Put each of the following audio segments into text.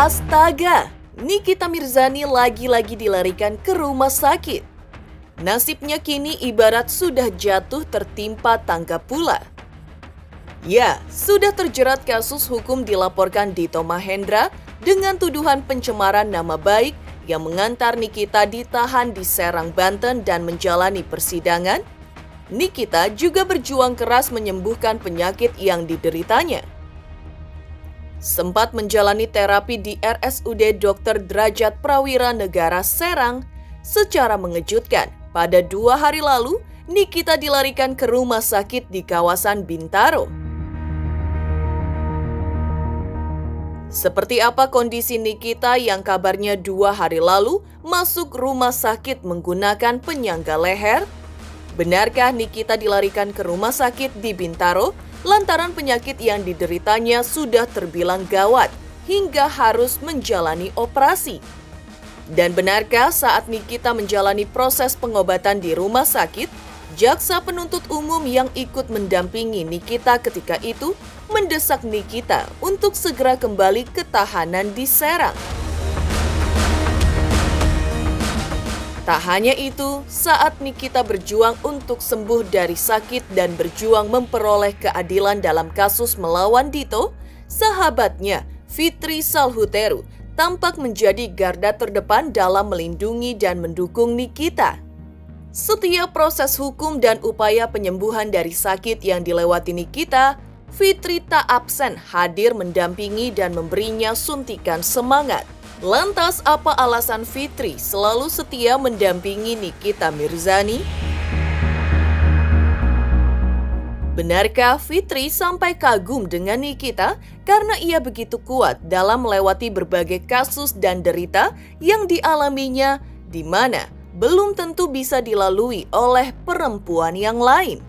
Astaga, Nikita Mirzani lagi-lagi dilarikan ke rumah sakit. Nasibnya kini ibarat sudah jatuh tertimpa tangga pula. Ya, sudah terjerat kasus hukum dilaporkan Dito Mahendra dengan tuduhan pencemaran nama baik yang mengantar Nikita ditahan di Serang, Banten dan menjalani persidangan. Nikita juga berjuang keras menyembuhkan penyakit yang dideritanya. Sempat menjalani terapi di RSUD Dr. Derajat Prawira Negara Serang. Secara mengejutkan, pada 2 hari lalu, Nikita dilarikan ke rumah sakit di kawasan Bintaro. Seperti apa kondisi Nikita yang kabarnya 2 hari lalu masuk rumah sakit menggunakan penyangga leher? Benarkah Nikita dilarikan ke rumah sakit di Bintaro lantaran penyakit yang dideritanya sudah terbilang gawat hingga harus menjalani operasi? Dan benarkah saat Nikita menjalani proses pengobatan di rumah sakit, jaksa penuntut umum yang ikut mendampingi Nikita ketika itu mendesak Nikita untuk segera kembali ke tahanan di Serang? Tak hanya itu, saat Nikita berjuang untuk sembuh dari sakit dan berjuang memperoleh keadilan dalam kasus melawan Dito, sahabatnya Fitri Salhuteru tampak menjadi garda terdepan dalam melindungi dan mendukung Nikita. Setiap proses hukum dan upaya penyembuhan dari sakit yang dilewati Nikita, Fitri tak absen hadir mendampingi dan memberinya suntikan semangat. Lantas apa alasan Fitri selalu setia mendampingi Nikita Mirzani? Benarkah Fitri sampai kagum dengan Nikita karena ia begitu kuat dalam melewati berbagai kasus dan derita yang dialaminya, di mana belum tentu bisa dilalui oleh perempuan yang lain?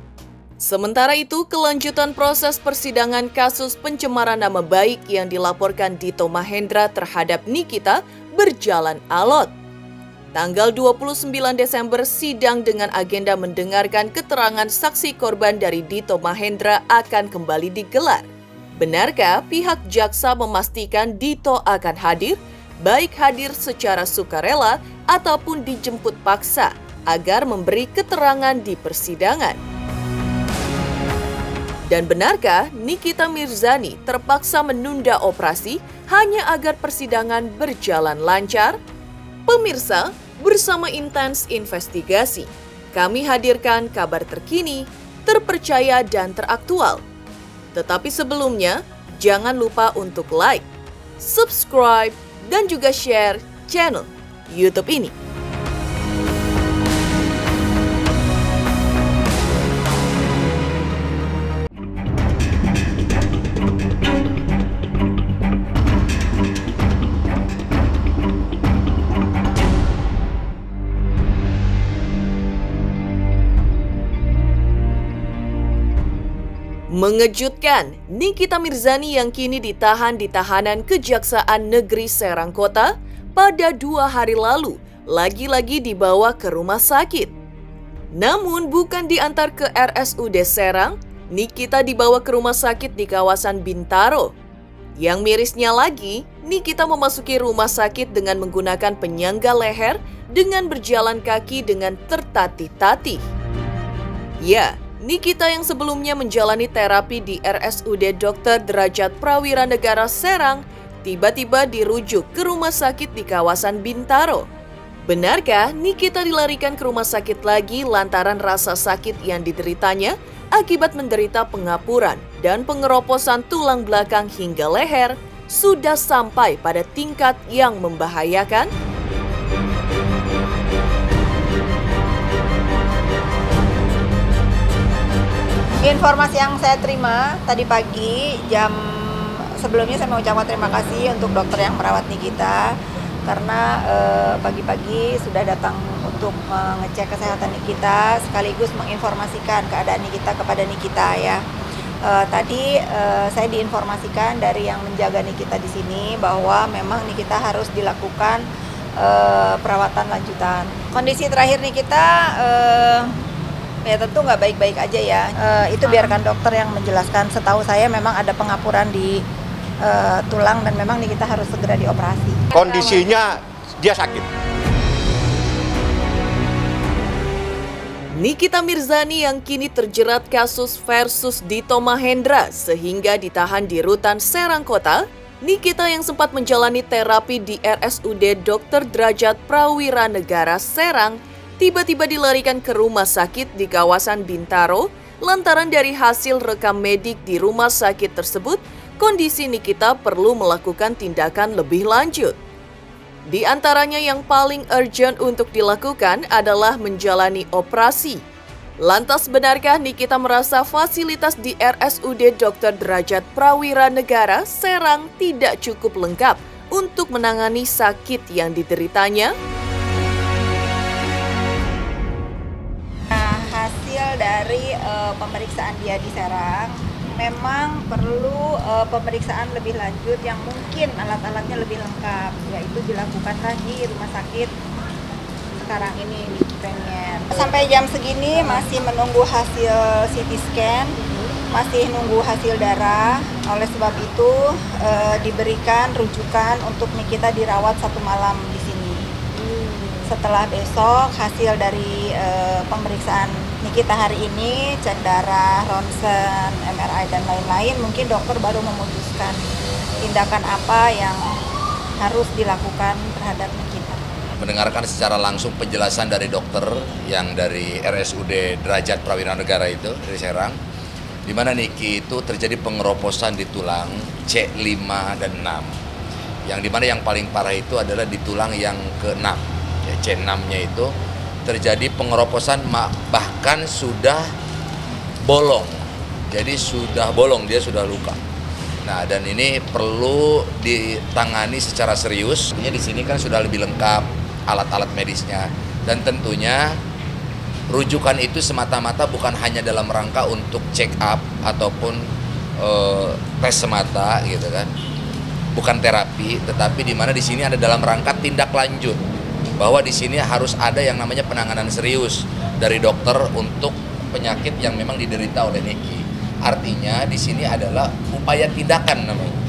Sementara itu, kelanjutan proses persidangan kasus pencemaran nama baik yang dilaporkan Dito Mahendra terhadap Nikita berjalan alot. Tanggal 29 Desember, sidang dengan agenda mendengarkan keterangan saksi korban dari Dito Mahendra akan kembali digelar. Benarkah pihak jaksa memastikan Dito akan hadir, baik hadir secara sukarela ataupun dijemput paksa, agar memberi keterangan di persidangan? Dan benarkah Nikita Mirzani terpaksa menunda operasi hanya agar persidangan berjalan lancar? Pemirsa, bersama Intens Investigasi, kami hadirkan kabar terkini, terpercaya dan teraktual. Tetapi sebelumnya, jangan lupa untuk like, subscribe, dan juga share channel YouTube ini. Mengejutkan, Nikita Mirzani yang kini ditahan di tahanan Kejaksaan Negeri Serang Kota pada 2 hari lalu lagi-lagi dibawa ke rumah sakit. Namun bukan diantar ke RSUD Serang, Nikita dibawa ke rumah sakit di kawasan Bintaro. Yang mirisnya lagi, Nikita memasuki rumah sakit dengan menggunakan penyangga leher dengan berjalan kaki dengan tertatih-tatih. Ya, Nikita yang sebelumnya menjalani terapi di RSUD Dr. Derajat Prawira Negara Serang tiba-tiba dirujuk ke rumah sakit di kawasan Bintaro. Benarkah Nikita dilarikan ke rumah sakit lagi lantaran rasa sakit yang dideritanya akibat menderita pengapuran dan pengeroposan tulang belakang hingga leher sudah sampai pada tingkat yang membahayakan? Informasi yang saya terima tadi pagi sebelumnya saya mengucapkan terima kasih untuk dokter yang merawat Nikita karena pagi-pagi sudah datang untuk mengecek kesehatan Nikita sekaligus menginformasikan keadaan Nikita kepada Nikita ya. Tadi saya diinformasikan dari yang menjaga Nikita di sini bahwa memang Nikita harus dilakukan perawatan lanjutan. Kondisi terakhir Nikita ya tentu nggak baik-baik aja ya. Itu biarkan dokter yang menjelaskan. Setahu saya memang ada pengapuran di tulang dan memang Nikita harus segera dioperasi. Kondisinya dia sakit. Nikita Mirzani yang kini terjerat kasus versus Dito Mahendra sehingga ditahan di rutan Serang Kota. Nikita yang sempat menjalani terapi di RSUD Dr. Derajat Prawira Negara Serang tiba-tiba dilarikan ke rumah sakit di kawasan Bintaro lantaran dari hasil rekam medik di rumah sakit tersebut kondisi Nikita perlu melakukan tindakan lebih lanjut. Di antaranya yang paling urgent untuk dilakukan adalah menjalani operasi. Lantas benarkah Nikita merasa fasilitas di RSUD Dr. Derajat Prawira Negara Serang tidak cukup lengkap untuk menangani sakit yang dideritanya? Hasil dari pemeriksaan dia di Serang memang perlu pemeriksaan lebih lanjut yang mungkin alat-alatnya lebih lengkap, yaitu dilakukanlah di rumah sakit sekarang ini di Pengen. Sampai jam segini masih menunggu hasil CT scan, masih nunggu hasil darah. Oleh sebab itu diberikan rujukan untuk Nikita dirawat 1 malam di sini. Setelah besok hasil dari pemeriksaan Nikita hari ini, cek darah, ronsen, MRI dan lain-lain, mungkin dokter baru memutuskan tindakan apa yang harus dilakukan terhadap Nikita. Mendengarkan secara langsung penjelasan dari dokter yang dari RSUD Derajat Prawira Negara itu dari Serang, di mana Niki itu terjadi pengeroposan di tulang C5 dan 6. Yang dimana yang paling parah itu adalah di tulang yang ke-6, ya, C6-nya itu terjadi pengeroposan bahkan sudah bolong. Jadi sudah bolong, dia sudah luka. Nah, dan ini perlu ditangani secara serius. Di sini kan sudah lebih lengkap alat-alat medisnya, dan tentunya rujukan itu semata-mata bukan hanya dalam rangka untuk check up ataupun tes semata gitu kan, bukan terapi, tetapi di mana di sini ada dalam rangka tindak lanjut, bahwa di sini harus ada yang namanya penanganan serius dari dokter untuk penyakit yang memang diderita oleh Niki. Artinya di sini adalah upaya tindakan namanya.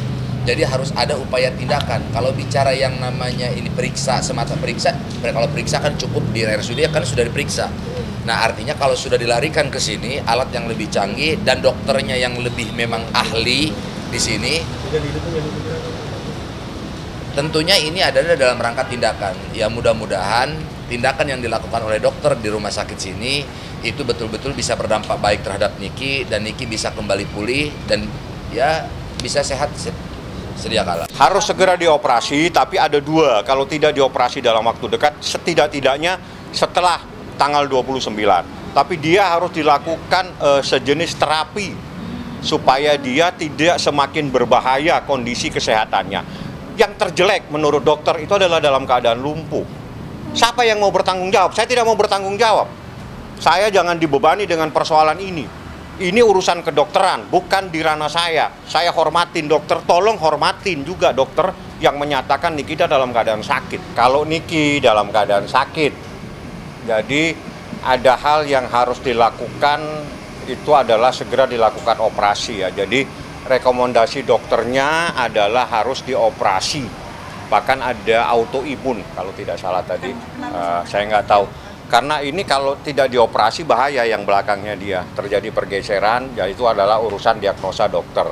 Jadi harus ada upaya tindakan. Kalau bicara yang namanya ini periksa, semata periksa, kalau periksa kan cukup di RSUD kan sudah diperiksa. Nah, artinya kalau sudah dilarikan ke sini, alat yang lebih canggih dan dokternya yang lebih memang ahli di sini, tentunya ini adalah dalam rangka tindakan. Ya mudah-mudahan tindakan yang dilakukan oleh dokter di rumah sakit sini itu betul-betul bisa berdampak baik terhadap Niki, dan Niki bisa kembali pulih dan ya bisa sehat sedia kala. Harus segera dioperasi, tapi ada 2. Kalau tidak dioperasi dalam waktu dekat, setidak-tidaknya setelah tanggal 29. Tapi dia harus dilakukan sejenis terapi supaya dia tidak semakin berbahaya kondisi kesehatannya. Yang terjelek menurut dokter itu adalah dalam keadaan lumpuh. Siapa yang mau bertanggung jawab? Saya tidak mau bertanggung jawab. Saya jangan dibebani dengan persoalan ini. Ini urusan kedokteran, bukan di ranah saya. Saya hormatin dokter, tolong hormatin juga dokter yang menyatakan Nikita dalam keadaan sakit. Kalau Niki dalam keadaan sakit, jadi ada hal yang harus dilakukan, itu adalah segera dilakukan operasi ya. Jadi rekomendasi dokternya adalah harus dioperasi. Bahkan ada autoimun kalau tidak salah tadi, saya nggak tahu. Karena ini kalau tidak dioperasi bahaya yang belakangnya dia, terjadi pergeseran, ya itu adalah urusan diagnosa dokter.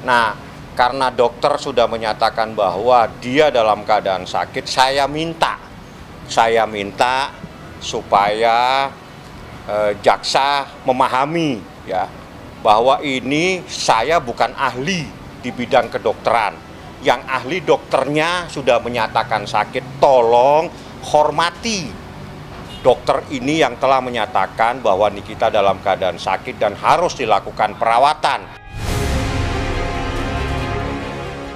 Nah, karena dokter sudah menyatakan bahwa dia dalam keadaan sakit, saya minta supaya jaksa memahami ya, bahwa ini saya bukan ahli di bidang kedokteran. Yang ahli dokternya sudah menyatakan sakit, tolong hormati dokter ini yang telah menyatakan bahwa Nikita dalam keadaan sakit dan harus dilakukan perawatan.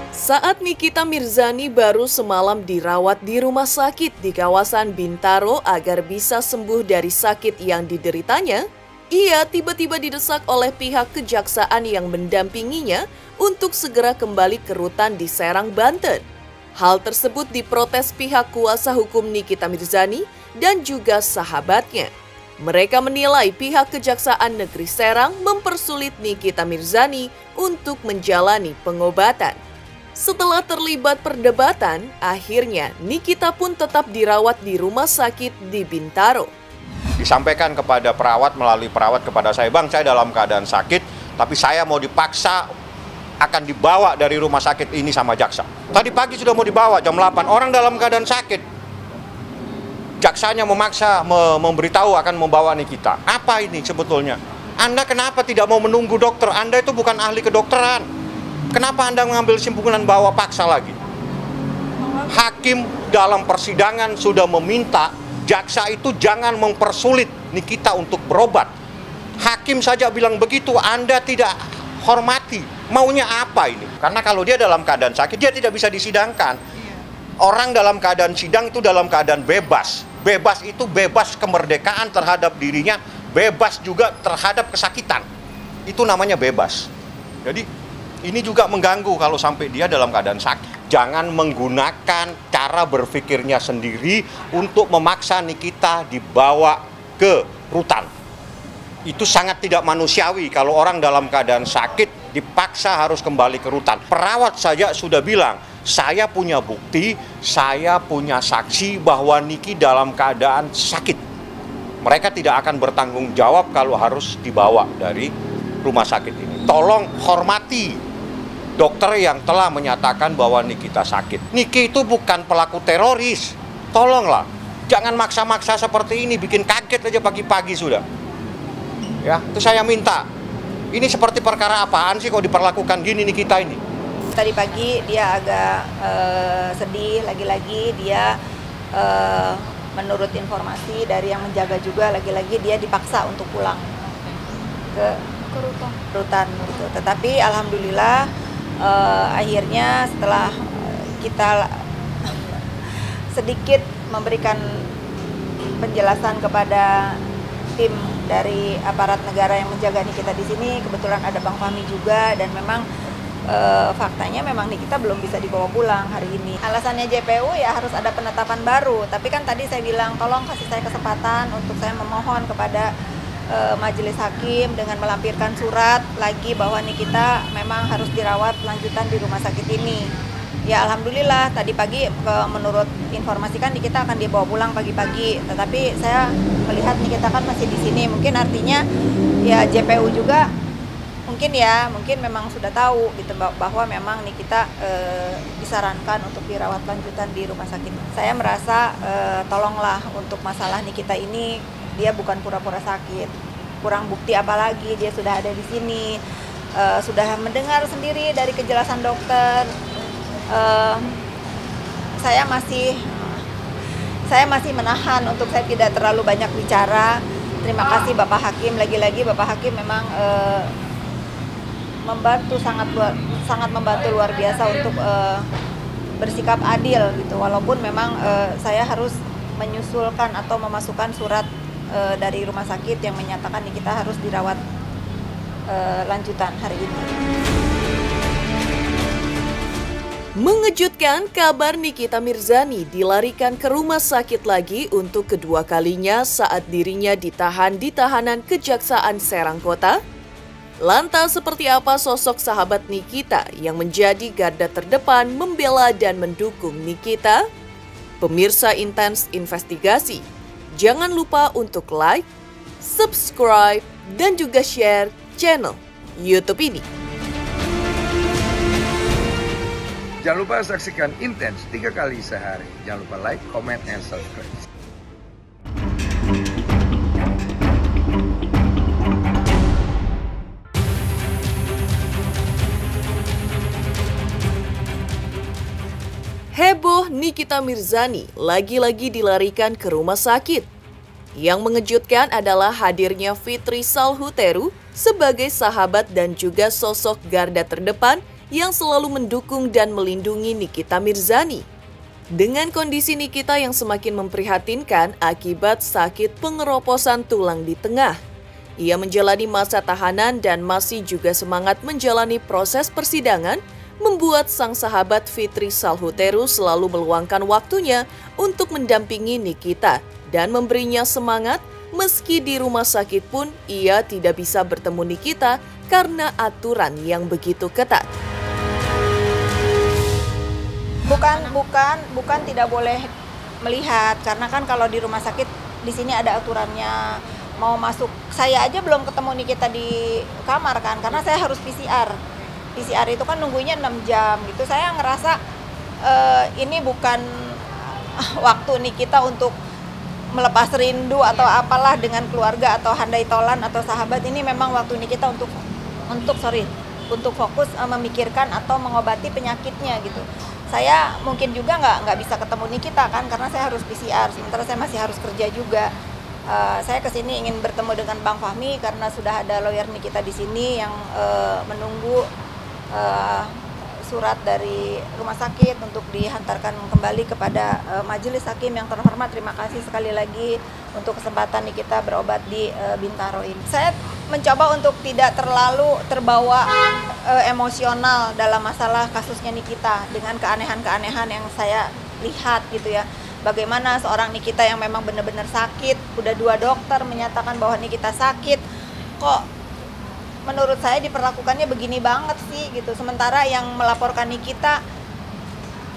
Saat Nikita Mirzani baru semalam dirawat di rumah sakit di kawasan Bintaro agar bisa sembuh dari sakit yang dideritanya, ia tiba-tiba didesak oleh pihak kejaksaan yang mendampinginya untuk segera kembali ke rutan di Serang, Banten. Hal tersebut diprotes pihak kuasa hukum Nikita Mirzani dan juga sahabatnya. Mereka menilai pihak Kejaksaan Negeri Serang mempersulit Nikita Mirzani untuk menjalani pengobatan. Setelah terlibat perdebatan, akhirnya Nikita pun tetap dirawat di rumah sakit di Bintaro. Disampaikan kepada perawat, melalui perawat kepada saya, "Bang, saya dalam keadaan sakit, tapi saya mau dipaksa akan dibawa dari rumah sakit ini sama jaksa." Tadi pagi sudah mau dibawa jam 8, orang dalam keadaan sakit. Jaksanya memaksa memberitahu akan membawa Nikita. Apa ini sebetulnya? Anda kenapa tidak mau menunggu dokter? Anda itu bukan ahli kedokteran. Kenapa Anda mengambil kesimpulan bawa paksa lagi? Hakim dalam persidangan sudah meminta jaksa itu jangan mempersulit Nikita untuk berobat. Hakim saja bilang begitu, Anda tidak hormati. Maunya apa ini? Karena kalau dia dalam keadaan sakit, dia tidak bisa disidangkan. Orang dalam keadaan sidang itu dalam keadaan bebas. Bebas itu bebas kemerdekaan terhadap dirinya, bebas juga terhadap kesakitan. Itu namanya bebas. Jadi ini juga mengganggu kalau sampai dia dalam keadaan sakit. Jangan menggunakan cara berpikirnya sendiri untuk memaksa Nikita dibawa ke rutan. Itu sangat tidak manusiawi kalau orang dalam keadaan sakit dipaksa harus kembali ke rutan. Perawat saja sudah bilang, saya punya bukti, saya punya saksi bahwa Niki dalam keadaan sakit. Mereka tidak akan bertanggung jawab kalau harus dibawa dari rumah sakit ini. Tolong hormati dokter yang telah menyatakan bahwa Nikita sakit. Niki itu bukan pelaku teroris. Tolonglah, jangan maksa-maksa seperti ini, bikin kaget aja pagi-pagi sudah. Ya, itu saya minta. Ini seperti perkara apaan sih kok diperlakukan gini Nikita ini? Tadi pagi dia agak sedih, lagi-lagi dia menurut informasi dari yang menjaga juga, lagi-lagi dia dipaksa untuk pulang ke rutan gitu. Tetapi alhamdulillah akhirnya setelah kita sedikit memberikan penjelasan kepada tim dari aparat negara yang menjaga Nikita di sini, kebetulan ada Bang Fahmi juga, dan memang faktanya memang Nikita belum bisa dibawa pulang hari ini. Alasannya JPU ya harus ada penetapan baru, tapi kan tadi saya bilang tolong kasih saya kesempatan untuk saya memohon kepada majelis hakim dengan melampirkan surat lagi bahwa Nikita memang harus dirawat lanjutan di rumah sakit ini. Ya alhamdulillah tadi pagi menurut informasi kan Nikita akan dibawa pulang pagi-pagi, tetapi saya melihat Nikita kan masih di sini. Mungkin artinya ya JPU juga mungkin memang sudah tahu gitu bahwa memang Nikita disarankan untuk dirawat lanjutan di rumah sakit. Saya merasa tolonglah untuk masalah Nikita ini, dia bukan pura-pura sakit. Kurang bukti apalagi dia sudah ada di sini, sudah mendengar sendiri dari kejelasan dokter. Saya masih menahan untuk saya tidak terlalu banyak bicara. Terima kasih Bapak Hakim, lagi-lagi Bapak Hakim memang membantu sangat membantu luar biasa untuk bersikap adil gitu. Walaupun memang saya harus menyusulkan atau memasukkan surat dari rumah sakit yang menyatakan Nikita harus dirawat lanjutan hari ini. Mengejutkan, kabar Nikita Mirzani dilarikan ke rumah sakit lagi untuk kedua kalinya saat dirinya ditahan di tahanan Kejaksaan Serang Kota. Lantas seperti apa sosok sahabat Nikita yang menjadi garda terdepan membela dan mendukung Nikita? Pemirsa Intens Investigasi, jangan lupa untuk like, subscribe, dan juga share channel YouTube ini. Jangan lupa saksikan Intens 3 kali sehari. Jangan lupa like, comment, and subscribe. Heboh, Nikita Mirzani lagi-lagi dilarikan ke rumah sakit. Yang mengejutkan adalah hadirnya Fitri Salhuteru sebagai sahabat dan juga sosok garda terdepan yang selalu mendukung dan melindungi Nikita Mirzani. Dengan kondisi Nikita yang semakin memprihatinkan akibat sakit pengeroposan tulang di tengah. Ia menjalani masa tahanan dan masih juga semangat menjalani proses persidangan, membuat sang sahabat Fitri Salhuteru selalu meluangkan waktunya untuk mendampingi Nikita dan memberinya semangat Meski di rumah sakit pun, ia tidak bisa bertemu Nikita karena aturan yang begitu ketat. Bukan tidak boleh melihat, karena kan kalau di rumah sakit di sini ada aturannya. Mau masuk, saya aja belum ketemu Nikita di kamar kan, karena saya harus PCR. PCR itu kan nunggunya 6 jam gitu. Saya ngerasa ini bukan waktu Nikita untuk melepas rindu atau apalah dengan keluarga atau handai tolan atau sahabat. Ini memang waktu Nikita untuk fokus memikirkan atau mengobati penyakitnya gitu. Saya mungkin juga nggak bisa ketemu Nikita kan, karena saya harus PCR, sementara saya masih harus kerja juga. Saya kesini ingin bertemu dengan Bang Fahmi karena sudah ada lawyer Nikita di sini yang menunggu surat dari rumah sakit untuk dihantarkan kembali kepada majelis hakim yang terhormat. Terima kasih sekali lagi untuk kesempatan Nikita berobat di Bintaro ini. Saya mencoba untuk tidak terlalu terbawa emosional dalam masalah kasusnya Nikita dengan keanehan-keanehan yang saya lihat gitu ya. Bagaimana seorang Nikita yang memang benar-benar sakit, udah 2 dokter menyatakan bahwa Nikita sakit, kok menurut saya diperlakukannya begini banget sih gitu. Sementara yang melaporkan Nikita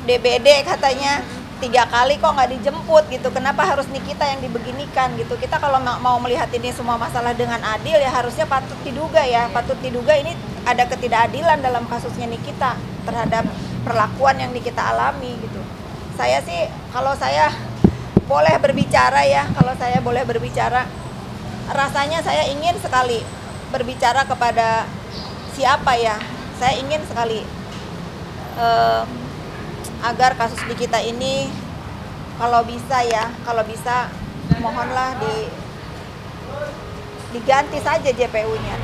DBD katanya 3 kali kok nggak dijemput gitu. Kenapa harus Nikita yang dibeginikan gitu? Kita kalau mau melihat ini semua masalah dengan adil ya harusnya patut diduga ini ada ketidakadilan dalam kasusnya Nikita terhadap perlakuan yang Nikita alami gitu. Saya sih kalau saya boleh berbicara, rasanya saya ingin sekali berbicara kepada siapa ya. Saya ingin sekali agar kasus Nikita ini kalau bisa mohonlah diganti saja JPU-nya.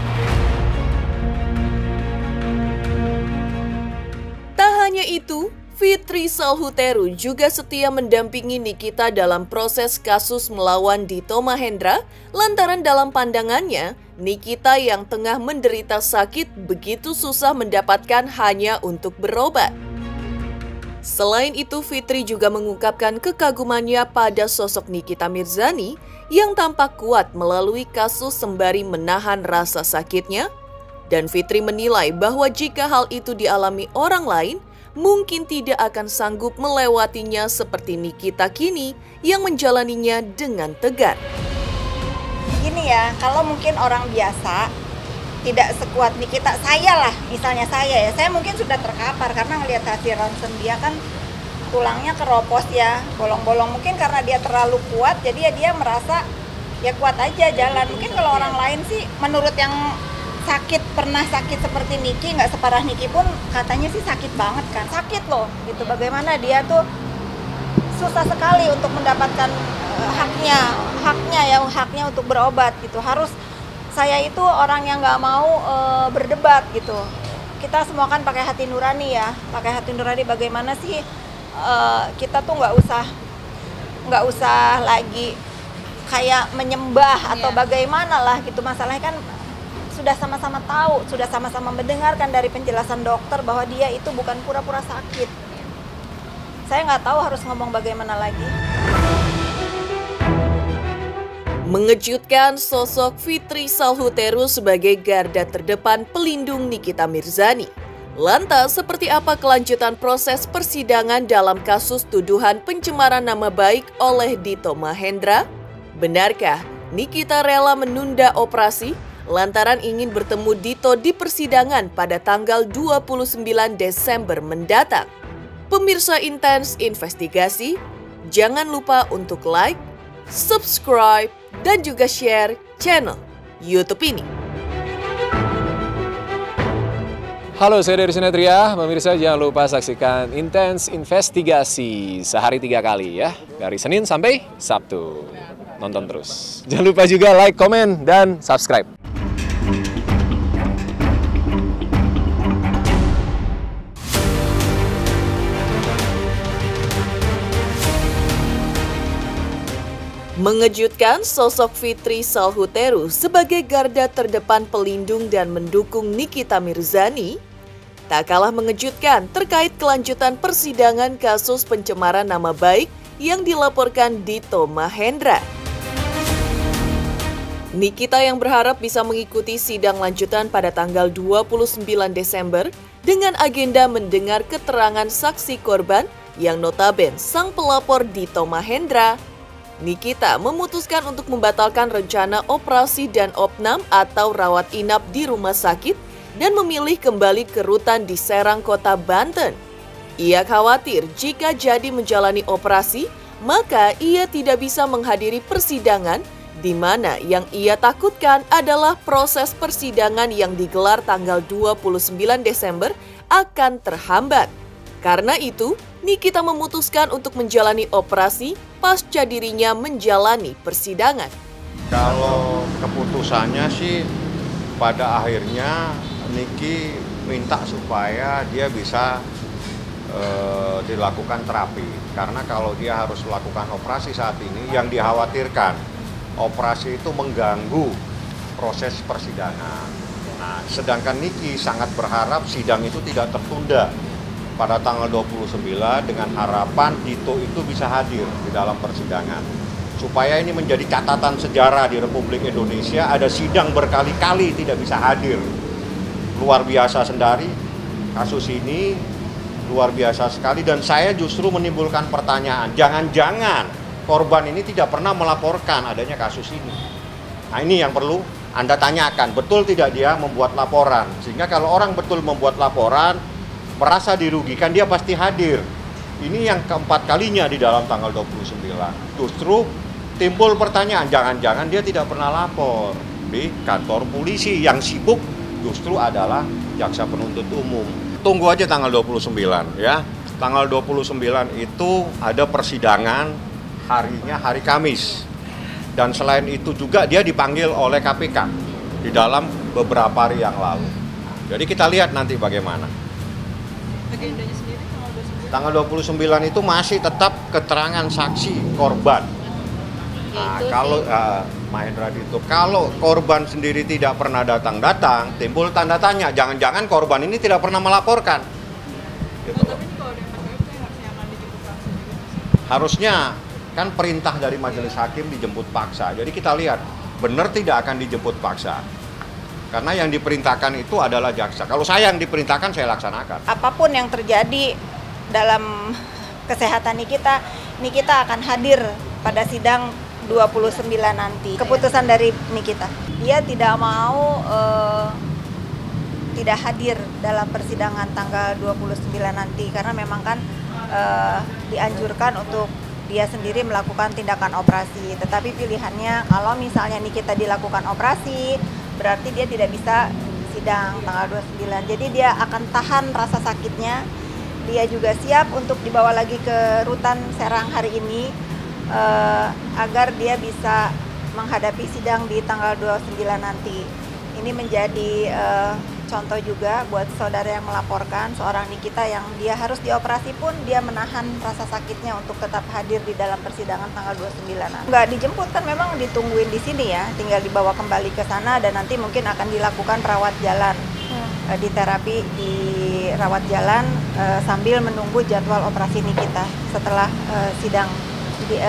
Tak hanya itu, Fitri Salhuteru juga setia mendampingi Nikita dalam proses kasus melawan Dito Mahendra lantaran dalam pandangannya, Nikita yang tengah menderita sakit begitu susah mendapatkan hanya untuk berobat. Selain itu, Fitri juga mengungkapkan kekagumannya pada sosok Nikita Mirzani yang tampak kuat melalui kasus sembari menahan rasa sakitnya. Dan Fitri menilai bahwa jika hal itu dialami orang lain, mungkin tidak akan sanggup melewatinya seperti Nikita kini yang menjalaninya dengan tegar. Gini ya, kalau mungkin orang biasa tidak sekuat Nikita, misalnya saya mungkin sudah terkapar karena ngelihat hasil ronsen dia kan tulangnya keropos ya, bolong-bolong. Mungkin karena dia terlalu kuat, jadi ya dia merasa ya kuat aja jalan. Mungkin kalau orang lain sih, menurut yang pernah sakit seperti Niki, nggak separah Niki pun katanya sih sakit banget kan, sakit loh gitu. Bagaimana dia tuh susah sekali untuk mendapatkan haknya untuk berobat gitu. Harus, saya itu orang yang nggak mau berdebat gitu. Kita semua kan pakai hati nurani ya, bagaimana sih kita tuh nggak usah lagi kayak menyembah atau bagaimana lah gitu. Masalahnya kan sudah sama-sama tahu, sudah sama-sama mendengarkan dari penjelasan dokter bahwa dia itu bukan pura-pura sakit. Saya nggak tahu harus ngomong bagaimana lagi. Mengejutkan, sosok Fitri Salhuteru sebagai garda terdepan pelindung Nikita Mirzani. Lantas, seperti apa kelanjutan proses persidangan dalam kasus tuduhan pencemaran nama baik oleh Dito Mahendra? Benarkah Nikita rela menunda operasi lantaran ingin bertemu Dito di persidangan pada tanggal 29 Desember mendatang? Pemirsa Intens Investigasi, jangan lupa untuk like, subscribe, dan juga share channel YouTube ini. Halo, saya dari Sinatria. Pemirsa jangan lupa saksikan Intens Investigasi sehari 3 kali ya. Dari Senin sampai Sabtu. Nonton terus. Jangan lupa juga like, komen, dan subscribe. Mengejutkan, sosok Fitri Salhuteru sebagai garda terdepan pelindung dan mendukung Nikita Mirzani tak kalah mengejutkan terkait kelanjutan persidangan kasus pencemaran nama baik yang dilaporkan Dito Mahendra. Nikita yang berharap bisa mengikuti sidang lanjutan pada tanggal 29 Desember dengan agenda mendengar keterangan saksi korban yang notabene sang pelapor Dito Mahendra. Nikita memutuskan untuk membatalkan rencana operasi dan opnam atau rawat inap di rumah sakit dan memilih kembali ke rutan di Serang, Kota Banten. Ia khawatir jika jadi menjalani operasi, maka ia tidak bisa menghadiri persidangan, di mana yang ia takutkan adalah proses persidangan yang digelar tanggal 29 Desember akan terhambat. Karena itu, Nikita memutuskan untuk menjalani operasi pasca dirinya menjalani persidangan. Kalau keputusannya sih pada akhirnya Niki minta supaya dia bisa dilakukan terapi. Karena kalau dia harus melakukan operasi saat ini, yang dikhawatirkan operasi itu mengganggu proses persidangan. Nah, sedangkan Niki sangat berharap sidang itu tidak tertunda pada tanggal 29 dengan harapan Dito itu bisa hadir di dalam persidangan. Supaya ini menjadi catatan sejarah di Republik Indonesia, ada sidang berkali-kali tidak bisa hadir. Luar biasa Sendari, kasus ini luar biasa sekali dan saya justru menimbulkan pertanyaan, jangan-jangan korban ini tidak pernah melaporkan adanya kasus ini. Nah, ini yang perlu Anda tanyakan, betul tidak dia membuat laporan? Sehingga kalau orang betul membuat laporan, merasa dirugikan, dia pasti hadir. Ini yang keempat kalinya di dalam tanggal 29. Justru timbul pertanyaan, jangan-jangan dia tidak pernah lapor di kantor polisi. Yang sibuk justru adalah jaksa penuntut umum. Tunggu aja tanggal 29 ya. Tanggal 29 itu ada persidangan, harinya hari Kamis. Dan selain itu juga dia dipanggil oleh KPK di dalam beberapa hari yang lalu. Jadi kita lihat nanti bagaimana. Agendanya sendiri tanggal 29 itu masih tetap keterangan saksi korban. Nah, kalau Mahendra Dito, kalau korban sendiri tidak pernah datang, timbul tanda tanya, jangan-jangan korban ini tidak pernah melaporkan. Gitu. Tapi kalau ada yang harusnya dijemput paksa juga. Harusnya kan perintah dari majelis hakim dijemput paksa. Jadi kita lihat, benar tidak akan dijemput paksa. Karena yang diperintahkan itu adalah jaksa. Kalau saya yang diperintahkan, saya laksanakan. Apapun yang terjadi dalam kesehatan Nikita akan hadir pada sidang 29 nanti. Keputusan dari Nikita, dia tidak mau tidak hadir dalam persidangan tanggal 29 nanti karena memang kan dianjurkan untuk dia sendiri melakukan tindakan operasi. Tetapi pilihannya kalau misalnya Nikita dilakukan operasi, berarti dia tidak bisa sidang tanggal 29. Jadi dia akan tahan rasa sakitnya. Dia juga siap untuk dibawa lagi ke rutan Serang hari ini agar dia bisa menghadapi sidang di tanggal 29 nanti. Ini menjadi contoh juga buat saudara yang melaporkan seorang Nikita yang dia harus dioperasi pun dia menahan rasa sakitnya untuk tetap hadir di dalam persidangan tanggal 29 nanti. Nggak dijemput kan, memang ditungguin di sini ya, tinggal dibawa kembali ke sana dan nanti mungkin akan dilakukan rawat jalan. Di terapi di rawat jalan sambil menunggu jadwal operasi Nikita setelah sidang. Jadi,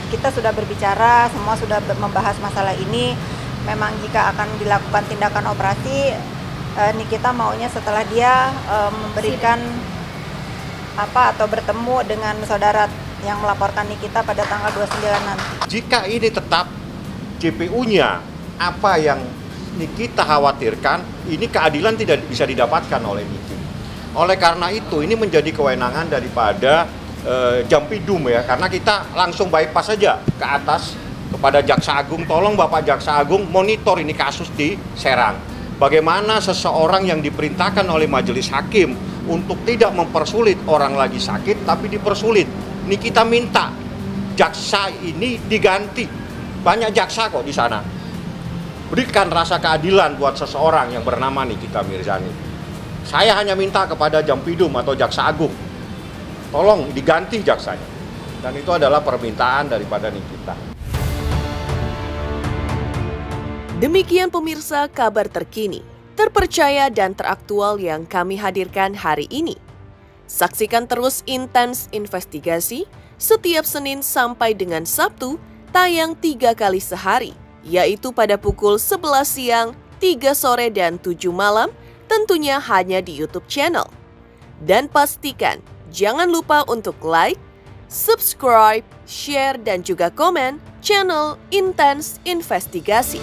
kita sudah berbicara, semua sudah membahas masalah ini. Memang jika akan dilakukan tindakan operasi, Nikita maunya setelah dia memberikan atau bertemu dengan saudara yang melaporkan Nikita pada tanggal 29 nanti. Jika ini tetap JPU-nya apa yang Nikita khawatirkan, ini keadilan tidak bisa didapatkan oleh Niki. Oleh karena itu, ini menjadi kewenangan daripada Jampidum ya, karena kita langsung bypass saja ke atas kepada Jaksa Agung. Tolong Bapak Jaksa Agung monitor ini kasus di Serang. Bagaimana seseorang yang diperintahkan oleh majelis hakim untuk tidak mempersulit orang lagi sakit, tapi dipersulit. Nikita minta jaksa ini diganti. Banyak jaksa kok di sana. Berikan rasa keadilan buat seseorang yang bernama Nikita Mirzani. Saya hanya minta kepada Jampidum atau Jaksa Agung, tolong diganti jaksanya. Dan itu adalah permintaan daripada Nikita. Demikian pemirsa kabar terkini, terpercaya dan teraktual yang kami hadirkan hari ini. Saksikan terus Intens Investigasi setiap Senin sampai dengan Sabtu, tayang 3 kali sehari, yaitu pada pukul 11 siang, 3 sore, dan 7 malam, tentunya hanya di YouTube channel. Dan pastikan jangan lupa untuk like, subscribe, share, dan juga komen channel Intens Investigasi.